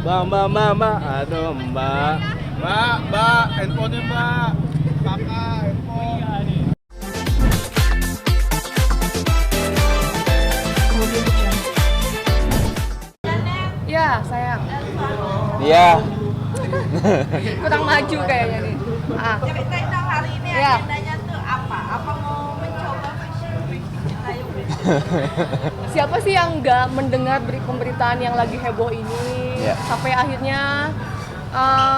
Mbak, aduh Mbak. Mbak, handphonenya Mbak. Kakak, handphone. Ya, sayang. Iya. Kurang maju kayaknya nih. Ceritain dong hari ini Ya. agendanya tuh apa? Apa mau mencoba fashion week di Citayam? Siapa sih yang nggak mendengar pemberitaan yang lagi heboh ini? Ya. Sampai akhirnya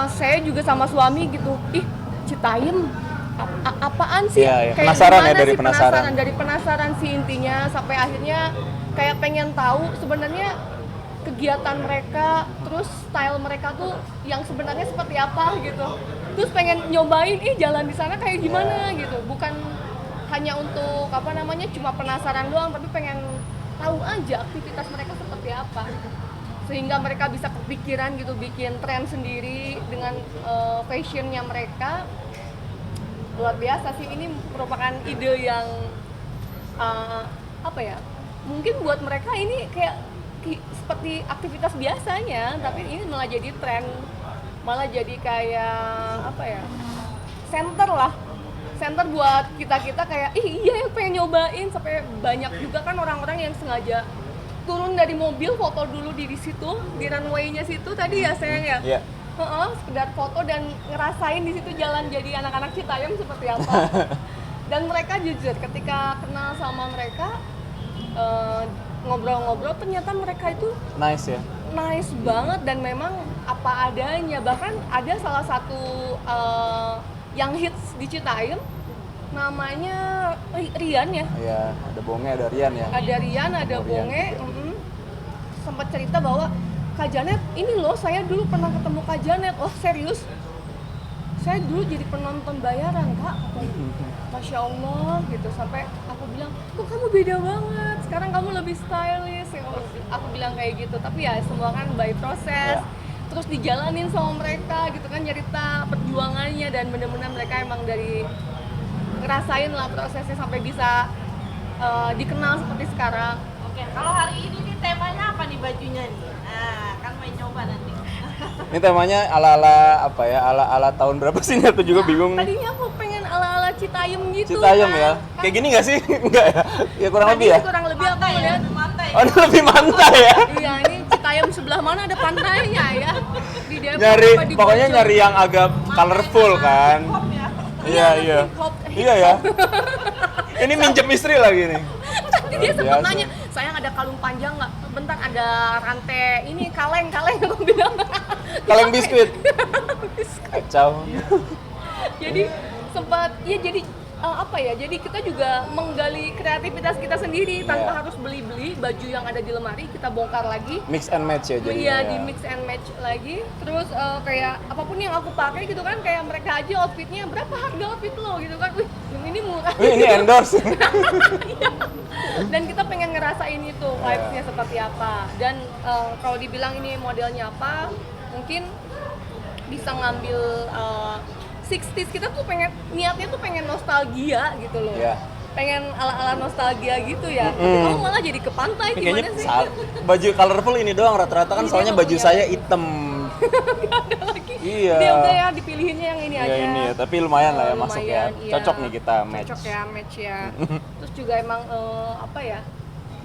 saya juga sama suami gitu, ih Citayam apaan sih? Iya, iya. Kayak Penasaran ya, gimana dari sih penasaran. dari penasaran sih intinya, sampai akhirnya kayak pengen tahu sebenarnya kegiatan mereka, terus style mereka tuh yang sebenarnya seperti apa gitu. Terus pengen nyobain jalan di sana kayak gimana gitu. Bukan hanya untuk cuma penasaran doang, tapi pengen tahu aja aktivitas mereka seperti apa. Sehingga mereka bisa kepikiran gitu bikin tren sendiri dengan fashionnya mereka. Luar biasa sih, ini merupakan ide yang mungkin buat mereka ini kayak seperti aktivitas biasanya, tapi ini malah jadi tren, malah jadi kayak center buat kita kayak iya pengen nyobain. Sampai banyak juga kan orang-orang yang sengaja turun dari mobil foto dulu di situ, di runway-nya situ tadi ya sayang ya. Iya. Sekedar foto dan ngerasain di situ jalan jadi anak-anak Citayam seperti apa. Dan mereka jujur ketika kenal sama mereka, ngobrol-ngobrol, ternyata mereka itu Nice ya. nice banget dan memang apa adanya. Bahkan ada salah satu yang hits di Citayam, namanya Rian ya. Iya, ada Bonge, ada Rian ya. Ada Rian, ada Oh, Rian Bonge. juga. Sempat cerita bahwa Kak Janet, ini loh saya dulu pernah ketemu Kak Janet. Oh serius? Saya dulu jadi penonton bayaran Kak. Masya Allah gitu. Sampai aku bilang, kok kamu beda banget, sekarang kamu lebih stylish. Aku bilang kayak gitu. Tapi ya semua kan by proses. Ya. Terus dijalanin sama mereka gitu kan, cerita perjuangannya, dan benar-benar mereka emang dari ngerasain lah prosesnya sampai bisa dikenal seperti sekarang. Oke, kalau hari ini nih temanya apa nih bajunya nih? Nah, kan main coba nanti. Ini temanya ala-ala apa ya? Ala-ala tahun berapa sih? Aku juga bingung nih. Tadinya aku pengen ala-ala Citayam gitu. Citayam kan. ya. Kayak gini nggak sih? Enggak ya? Ya kurang Tadi lebih ya. kurang lebih aku Pantai ya, ngeliat. pantai. Oh, ini lebih mantai ya. Iya, ini Citayam sebelah mana ada pantainya ya? Di Depok Nyari apa di pokoknya Bogor? nyari yang agak colorful kan. Hip-hop ya. Iya, iya. hip-hop. Iya ya. Ini minjem istri lagi nih. Tadi dia sempat Biasa. nanya, sayang ada kalung panjang nggak? Bentar, ada rantai ini kaleng aku bilang. Kaleng biskuit. Kacau. Jadi sempat jadi jadi kita juga menggali kreativitas kita sendiri tanpa Iya. harus beli baju yang ada di lemari, kita bongkar lagi. Mix and match ya jadi. Iya, di mix and match lagi. Terus kayak apapun yang aku pakai gitu kan, kayak mereka aja outfitnya, berapa harga outfit lo gitu kan. Wih, yang ini murah. Wih, ini endorse. Dan kita pengen ngerasain itu vibes-nya seperti apa. Dan kalau dibilang ini modelnya apa, mungkin bisa ngambil 60s. Kita tuh niatnya tuh pengen nostalgia gitu loh. Iya. Pengen ala-ala nostalgia gitu ya. Tapi kamu malah jadi ke pantai, Kayaknya gimana sih? baju colorful ini doang rata-rata kan, Ini soalnya doang, baju ya. saya hitam. Iya. Dia udah ya dipilihinnya yang ini Iya aja. ini ya, tapi lumayan lah ya Oh, masuk ya. lumayan, iya. Cocok nih kita match. Cocok ya, match ya. Terus juga emang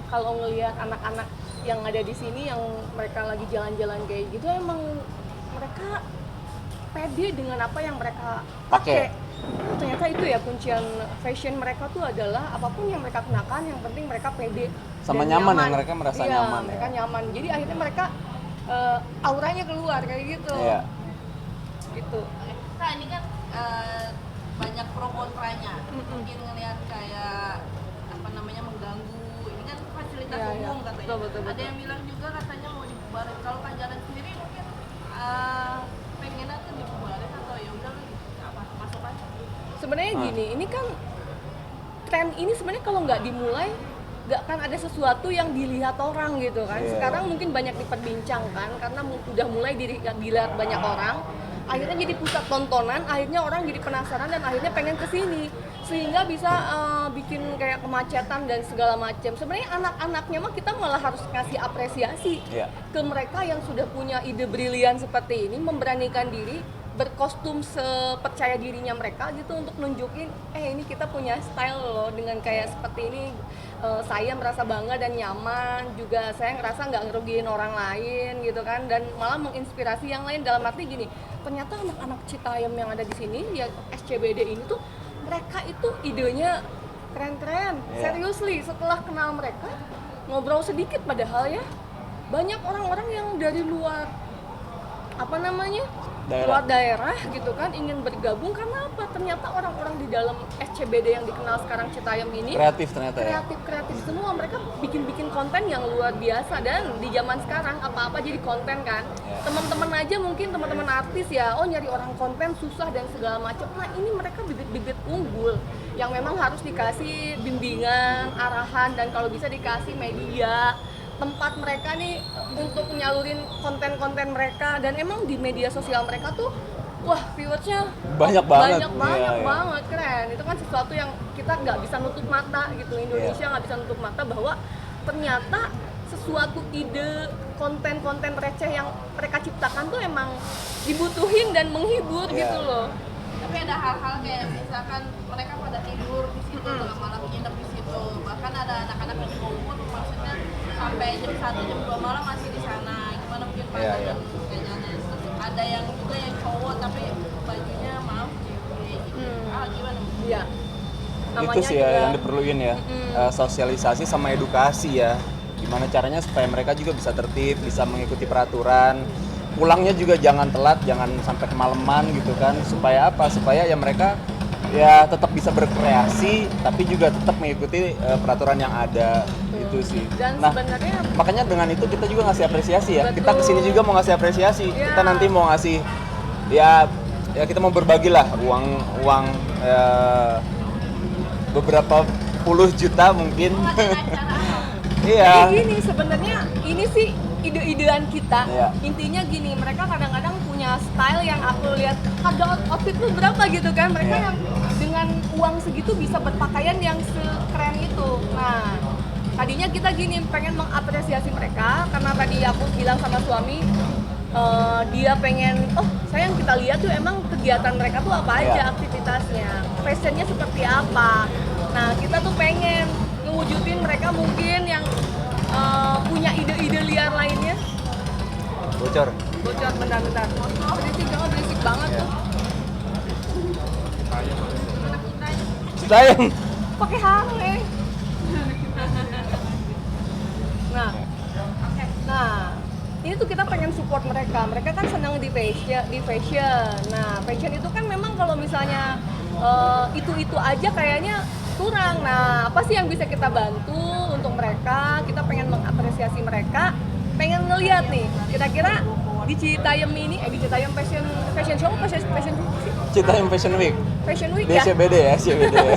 kalau ngelihat anak-anak yang ada di sini yang mereka lagi jalan-jalan kayak gitu, emang mereka pede dengan apa yang mereka pakai. Ternyata itu ya kuncian fashion mereka tuh adalah apapun yang mereka kenakan, yang penting mereka pede Sama dan nyaman ya, mereka merasa Iya, nyaman ya. mereka nyaman. Jadi akhirnya mereka auranya keluar kayak gitu. Iya. Gitu. Nah, ini kan banyak pro kontranya. Mungkin ngelihat kayak mengganggu. Ini kan fasilitas Iya, iya. umum katanya. Betul. Ada yang bilang juga katanya mau dibubarin. Kalau Kak Janet sendiri mungkin pengennya tuh dibubarin atau ya udah masuk aja. Sebenarnya gini, ini kan tren ini sebenarnya kalau nggak dimulai nggak akan ada sesuatu yang dilihat orang gitu kan. Iya. Sekarang mungkin banyak diperbincangkan karena udah mulai dilihat banyak orang. Akhirnya jadi pusat tontonan, akhirnya orang jadi penasaran dan akhirnya pengen kesini. sehingga bisa bikin kayak kemacetan dan segala macam. Sebenarnya anak-anaknya mah kita malah harus kasih apresiasi Iya. ke mereka yang sudah punya ide brilian seperti ini, memberanikan diri berkostum sepercaya dirinya mereka gitu untuk nunjukin ini kita punya style loh dengan kayak seperti ini. Saya merasa bangga dan nyaman, juga saya ngerasa nggak ngerugiin orang lain gitu kan, dan malah menginspirasi yang lain. Dalam arti gini, ternyata anak-anak Citayam yang ada di sini ya SCBD ini tuh mereka itu idenya keren-keren. Seriously, setelah kenal mereka, ngobrol sedikit padahal ya, banyak orang-orang yang dari luar luar daerah gitu kan ingin bergabung. Karena apa? Ternyata orang-orang di dalam SCBD yang dikenal sekarang Citayam ini Kreatif ternyata ya. kreatif semua. Mereka bikin konten yang luar biasa, dan di zaman sekarang apa-apa jadi konten kan. Teman-teman aja mungkin teman-teman artis ya, nyari orang konten susah dan segala macam. Nah, ini mereka bibit-bibit unggul yang memang harus dikasih bimbingan, arahan, dan kalau bisa dikasih media tempat mereka nih untuk nyalurin konten-konten mereka. Dan emang di media sosial mereka tuh viewersnya Banyak banget. banyak Iya. banget, keren. Itu kan sesuatu yang kita nggak bisa nutup mata gitu. Indonesia nggak bisa nutup mata bahwa ternyata sesuatu ide konten-konten receh yang mereka ciptakan tuh emang dibutuhin dan menghibur gitu loh. Tapi ada hal-hal kayak misalkan mereka pada tidur di situ, tengah malam nginep di situ. Bahkan ada anak-anak yang umur maksudnya sampai jam 1, jam 2 malam masih di sana. Gimana mungkin pandangan kayaknya. Terus ada yang juga yang cowok tapi bajunya maaf cewek gitu. Gimana? Iya. Itu sih ya yang diperluin ya. Sosialisasi sama edukasi ya. Gimana caranya supaya mereka juga bisa tertib, bisa mengikuti peraturan. Pulangnya juga jangan telat, jangan sampai kemalaman gitu kan. Supaya apa? Supaya ya mereka ya tetap bisa berkreasi tapi juga tetap mengikuti peraturan yang ada. Itu sih. Dan Nah, sebenarnya makanya dengan itu kita juga ngasih apresiasi ya. Betul. Kita kesini juga mau ngasih apresiasi. Iya. Kita nanti mau ngasih ya kita mau berbagi lah uang beberapa puluh juta mungkin. Iya. Jadi gini, sebenarnya ini sih ide-idean kita. Iya. Intinya gini, mereka kadang-kadang punya style yang aku lihat, harga outfit lu berapa gitu kan. Mereka Iya. yang dengan uang segitu bisa berpakaian yang sekeren itu. Nah, tadinya kita gini pengen mengapresiasi mereka karena tadi aku bilang sama suami, dia pengen, sayang kita lihat tuh emang kegiatan mereka tuh apa aja, aktivitasnya, fashionnya seperti apa. Nah, kita tuh pengen ngewujudin mereka mungkin yang punya ide-ide liar lainnya. Bocor. Bocor, bentar. Berisik banget tuh. Citayam. Pakai hale. Nah, ini tuh kita pengen support mereka. Mereka kan senang di fashion. Nah, fashion itu kan memang kalau misalnya itu aja kayaknya kurang. Nah, apa sih yang bisa kita bantu untuk mereka? Kita pengen mengapresiasi mereka, pengen ngeliat nih, kira-kira di Citayam ini, di Citayam fashion show, fashion sih? Citayam Fashion Week. Fashion Week Di ya? SCBD ya, SCBD ya.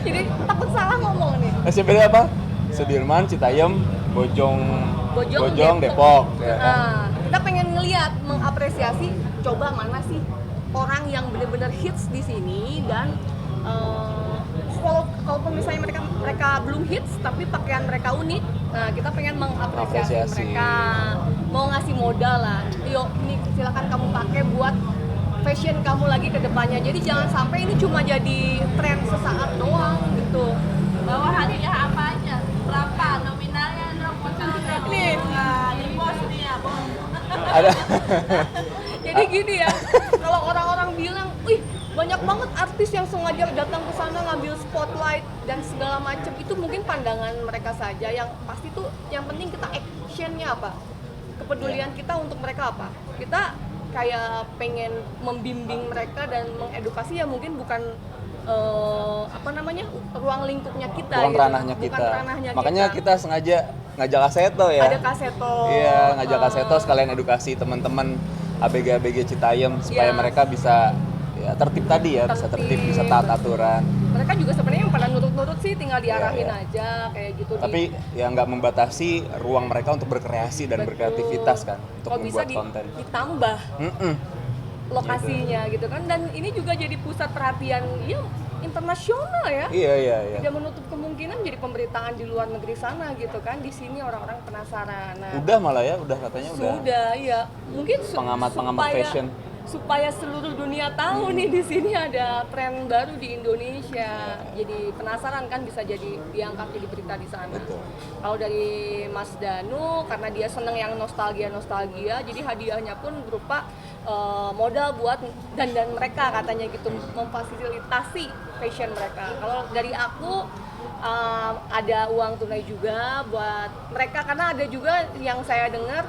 Jadi takut salah ngomong nih. SCBD apa? Sudirman, Citayam, Bojong, Depok. Ya kan? Nah, kita pengen ngeliat, mengapresiasi, coba mana sih orang yang benar-benar hits di sini, dan kalaupun misalnya mereka belum hits tapi pakaian mereka unik, nah kita pengen mengapresiasi mereka, mau ngasih modal lah, yuk ini silakan kamu pakai buat fashion kamu lagi ke depannya. Jadi jangan sampai ini cuma jadi tren sesaat doang gitu. Bawa hadiah apa aja? Berapa nominalnya dong? Nih. Di bos nih ya, bos. Ada. Jadi gini ya, kalau orang-orang bilang, wih banyak banget artis yang sengaja datang ke sana ngambil spotlight dan segala macam, itu mungkin pandangan mereka saja. Yang pasti tuh yang penting kita actionnya apa, kepedulian kita untuk mereka apa. Kita kayak pengen membimbing mereka dan mengedukasi, ya mungkin bukan ruang lingkupnya kita, Ruang gitu. ranahnya Bukan kita. ranahnya Makanya kita sengaja ngajak Kaseto ya. Ada Kaseto. Iya, ngajak Kaseto sekalian edukasi teman-teman ABG Citayam supaya Iya. mereka bisa ya, tertib tadi ya, bisa tertib, bisa taat aturan. Mereka juga sebenarnya yang pada nurut-nurut sih, tinggal diarahin Iya. aja kayak gitu. Tapi ya nggak membatasi ruang mereka untuk berkreasi dan Betul. berkreativitas kan, untuk kalau bisa membuat konten. ditambah Mm-mm. lokasinya gitu kan. Dan ini juga jadi pusat perhatian ya, internasional ya. Iya. Tidak menutup kemungkinan jadi pemberitaan di luar negeri sana gitu kan. Di sini orang-orang penasaran. Nah, Udah malah ya, udah katanya udah. sudah, iya. Mungkin Pengamat-pengamat fashion. supaya seluruh dunia tahu nih di sini ada tren baru di Indonesia. Jadi penasaran kan, bisa jadi diangkat jadi berita di sana. Betul. Kalau dari Mas Danu, karena dia seneng yang nostalgia, jadi hadiahnya pun berupa modal buat dandan mereka katanya gitu, memfasilitasi fashion mereka. Kalau dari aku ada uang tunai juga buat mereka, karena ada juga yang saya dengar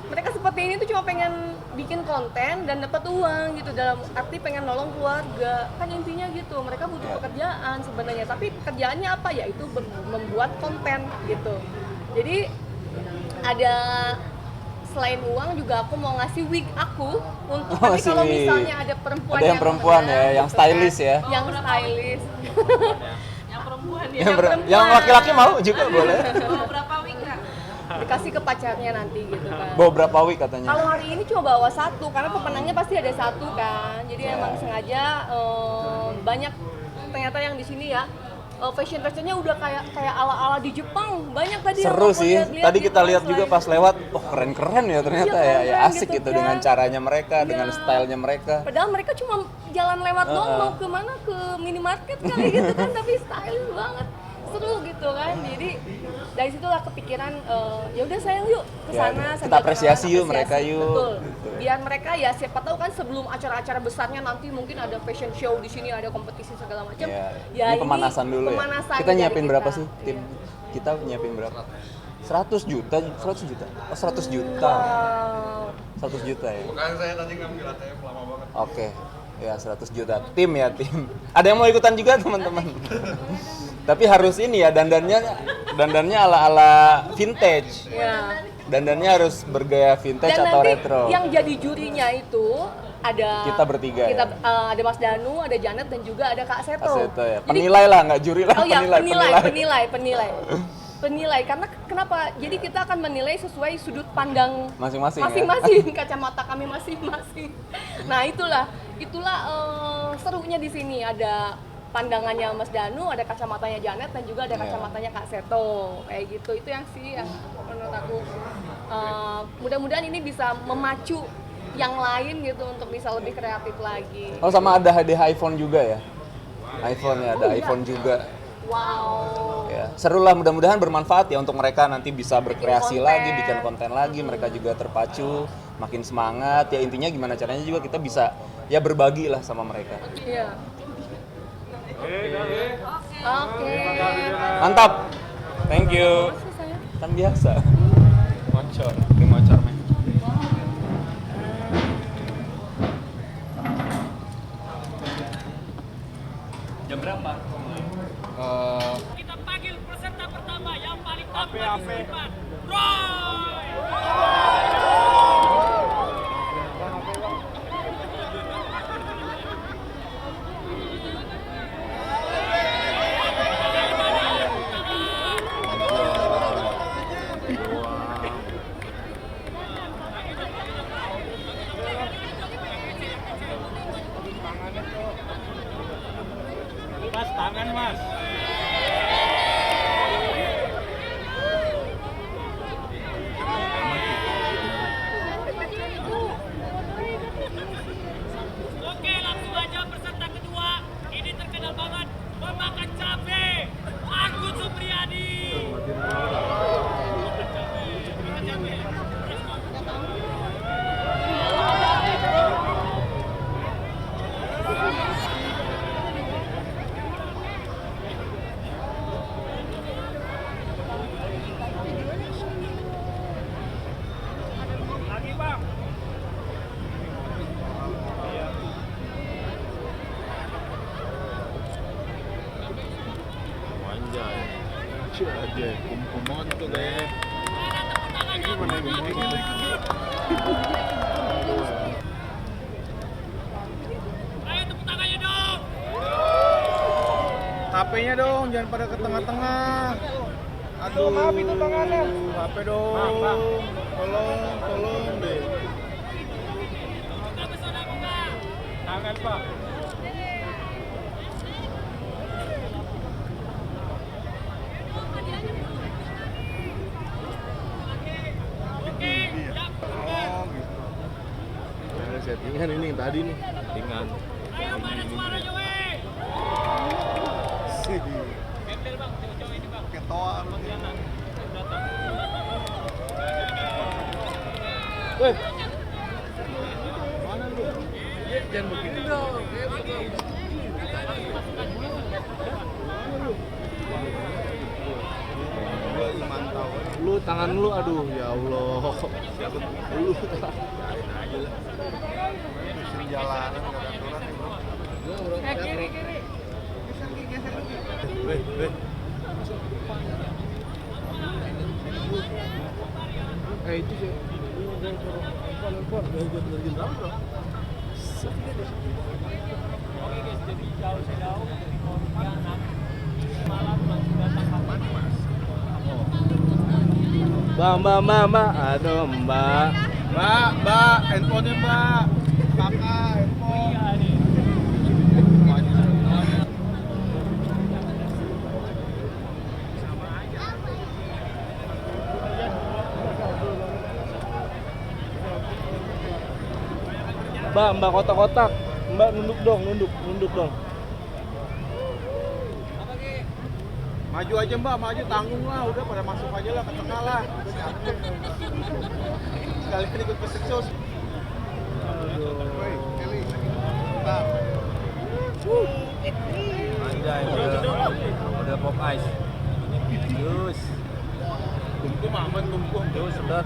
mereka seperti ini tuh cuma pengen bikin konten dan dapat uang gitu, dalam arti pengen nolong keluarga kan, intinya gitu. Mereka butuh pekerjaan sebenarnya, tapi pekerjaannya apa ya, itu membuat konten gitu. Jadi ada, selain uang juga aku mau ngasih wig aku untuk tapi kalau misalnya ada perempuan yang perempuan ya, yang stylish ya, yang stylish Yang perempuan ya. yang laki-laki mau juga boleh. Bawa berapa wig Kak? dikasih ke pacarnya nanti gitu kan. Bawa berapa week katanya? Kalau hari ini cuma bawa satu karena pemenangnya pasti ada satu kan. Jadi emang sengaja banyak ternyata yang di sini ya. Fashion-fashionnya udah kayak ala-ala di Jepang. Banyak tadi seru yang sih. Tadi kita lihat juga selain- pas lewat, oh keren-keren ya ternyata Iya, ya. Ya keren asik gitu gitu kan. dengan caranya mereka, Iya. dengan stylenya mereka. Padahal mereka cuma jalan lewat doang, mau kemana, ke minimarket kali gitu kan, tapi stylish banget, seru gitu kan. Jadi dari situlah kepikiran, ya udah sayang yuk ke Ya, sana. kita sambil apresiasi kenal, yuk mereka yuk. Betul. Gitu. Biar mereka ya siapa tahu kan sebelum acara-acara besarnya nanti mungkin ada fashion show di sini, ada kompetisi segala macam. Ya, Ya ini pemanasan dulu pemanasan ya. Kita dari nyiapin berapa sih Iya. tim? Kita nyiapin berapa? 100 juta, 100 juta. Oh, 100 juta. Wow. 100 juta ya. Bukan saya tadi ngambil ATM lama banget. Oke. Ya 100 juta. Tim ya, tim. Ada yang mau ikutan juga, teman-teman? Tapi harus ini ya, dandannya ala-ala vintage. Ya. Dandannya harus bergaya vintage Dan atau nanti retro. yang jadi jurinya itu ada Kita bertiga ya? ada Mas Danu, ada Janet, dan juga ada Kak Seto. Aseto ya. Jadi- Penilai lah, nggak juri lah, Oh ya, penilai. penilai. Karena kenapa? Jadi kita akan menilai sesuai sudut pandang Masing-masing ya? masing-masing, kacamata kami masing-masing. Nah itulah serunya di sini, ada pandangannya Mas Danu, ada kacamatanya Janet, dan juga ada Iya. kacamatanya Kak Seto, kayak gitu. Itu yang menurut aku mudah-mudahan ini bisa memacu yang lain gitu untuk bisa lebih kreatif lagi. Oh, sama ada hadiah iPhone juga ya? iPhone ya, ada Oh, iya. iPhone juga. Wow. Ya, seru lah, mudah-mudahan bermanfaat ya untuk mereka nanti bisa berkreasi konten. lagi, bikin konten lagi, mereka juga terpacu, makin semangat. Ya intinya gimana caranya juga kita bisa ya berbagi lah sama mereka. Iya. Oke. Mantap. Thank you. Makasih, sayang. Kan biasa. Mocor. Ini mocor men. Jam berapa? Kita panggil peserta pertama yang paling tampan di depan. Roy! Mas, tangan mas. Oke, langsung aja peserta kedua. Ini terkenal banget memakan cabai. Agus Supriyadi. Makan cabai. Lagi bang. Anjay. Aja, kumkumon tuh deh. Gimana ini? Ayo tepuk tangannya dong. HP-nya dong, jangan pada ke tengah-tengah. Aduh, maaf itu tangannya. HP dong. Tolong deh. Buka pesona buka. Tangan pak. Settingan ini yang tadi nih. Settingan. Ayo mana suaranya weh? Sih. Gembel bang, jauh-jauh ini bang. Ketoa lu. Weh, Mana lu? jangan begitu dong. Gua mantau. Lu tangan lu, aduh ya Allah. Lu Musim jalanan enggak ada aturan ya, Bro. Kiri. Weh. itu sih. Lempar. Dari berapa, Bro? Oke guys, jadi jauh-jauh dari Pontianak malam langsung datang kapan mas? Mbak. Aduh, Mbak. Mbak, handphonenya Mbak. Kakak, handphone. Iya nih. Mbak kotak-kotak. Mbak nunduk dong. Maju aja Mbak, maju tanggung lah, udah pada masuk aja lah ke tengah lah. Sekalian ikut pesen sos. Woi, Kelly. Bentar. Anjay, udah pop ice. Jus. Tumpu aman, tumpu. Jus, sedot.